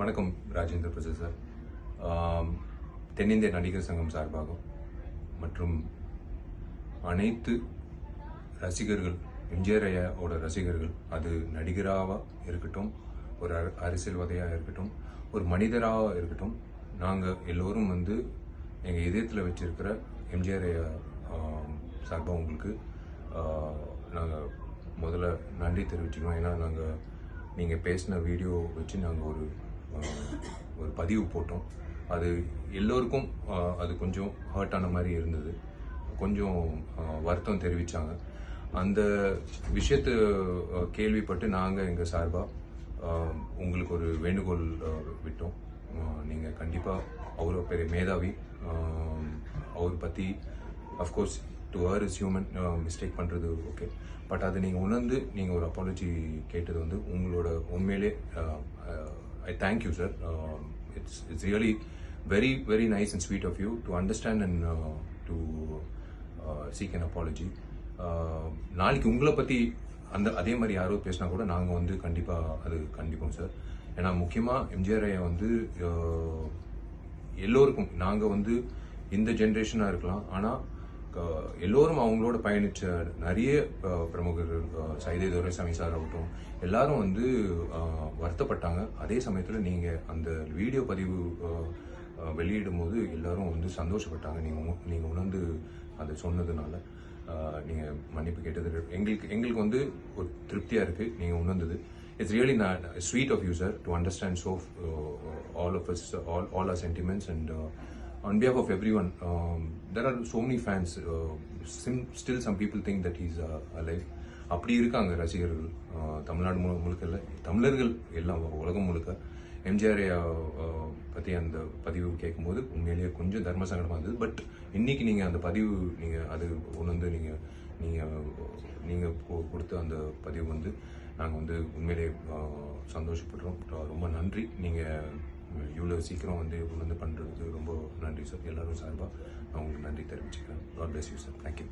வணக்கம் ராஜேந்திர பிரசாத் சார். தென்னிந்திய நடிகர் சங்கம் சார்பாக மற்றும் அனைத்து ரசிகர்கள், எம்ஜிஆர் ஐயாவோட ரசிகர்கள், அது நடிகராக இருக்கட்டும், ஒரு அரசியல்வாதியாக இருக்கட்டும், ஒரு மனிதராக இருக்கட்டும், நாங்கள் எல்லோரும் எங்கள் இதயத்தில் வச்சிருக்கிற எம்ஜிஆர் ஐயா சார்பாக உங்களுக்கு நாங்கள் முதல்ல நன்றி தெரிவிச்சுக்கோம். ஏன்னா நீங்கள் பேசின வீடியோ வச்சு நாங்கள் ஒரு பதிவு போட்டோம். அது எல்லோருக்கும் அது கொஞ்சம் ஹர்ட் ஆன மாதிரி இருந்தது. கொஞ்சம் வருத்தம் தெரிவித்தாங்க. அந்த விஷயத்தை கேள்விப்பட்டு நாங்கள் எங்கள் சார்பாக உங்களுக்கு ஒரு வேண்டுகோள் விட்டோம். நீங்கள் கண்டிப்பாக அவ்வளோ பெரிய மேதாவி, அவர் பற்றி of course to her is human, mistake பண்ணுறது ஓகே, பட் அதை நீங்கள் உணர்ந்து நீங்கள் ஒரு அப்பாலஜி கேட்டது உங்களோட உண்மையிலே I thank you, sir. It's really very, very nice and sweet of you to understand and to seek an apology. நாளைக்கு உங்களை பற்றி அதே மாதிரி யாரோ பேசினா கூட நாங்கள் கண்டிப்பாக அது கண்டிப்போம் சார். ஏன்னா முக்கியமாக எம்ஜிஆர் ஐயா எல்லோருக்கும் நாங்கள் இந்த ஜென்ரேஷனாக இருக்கலாம், ஆனால் எல்லோரும் அவங்களோட பயணித்த நிறைய பிரமுகர்கள், சைதை துரைசாமி சார் ஆகட்டும், எல்லாரும் வருத்தப்பட்டாங்க. அதே சமயத்தில் நீங்கள் அந்த வீடியோ பதிவு வெளியிடும் போது எல்லாரும் சந்தோஷப்பட்டாங்க. நீங்கள் உணர்ந்து அதை சொன்னதுனால நீங்கள் மன்னிப்பு கேட்டது எங்களுக்கு ஒரு திருப்தியாக இருக்குது. நீங்கள் உணர்ந்தது. It's really sweet of you, sir, to understand all of us, all our sentiments, and on behalf of everyone, there are so many fans. Still some people think that he's alive. அப்படி இருக்காங்க ரசிகர்கள், தமிழ்நாடு முழுக்க இல்லை, தமிழர்கள் எல்லாம் உலகம் முழுக்க. எம்ஜிஆர் பற்றி அந்த பதிவு கேட்கும்போது உண்மையிலேயே கொஞ்சம் தர்ம சங்கடமாக இருந்தது. பட் இன்னைக்கு நீங்கள் அந்த பதிவு அது நீங்கள் கொடுத்த அந்த பதிவு நாங்கள் உண்மையிலே சந்தோஷப்படுறோம். ரொம்ப நன்றி. நீங்கள் இவ்வளோ சீக்கிரம் பண்ணுறது ரொம்ப நன்றி சார். எல்லாரும் சார்பாக நான் உங்களுக்கு நன்றி தெரிவிச்சுக்கிறேன். God bless you, sir. Thank you.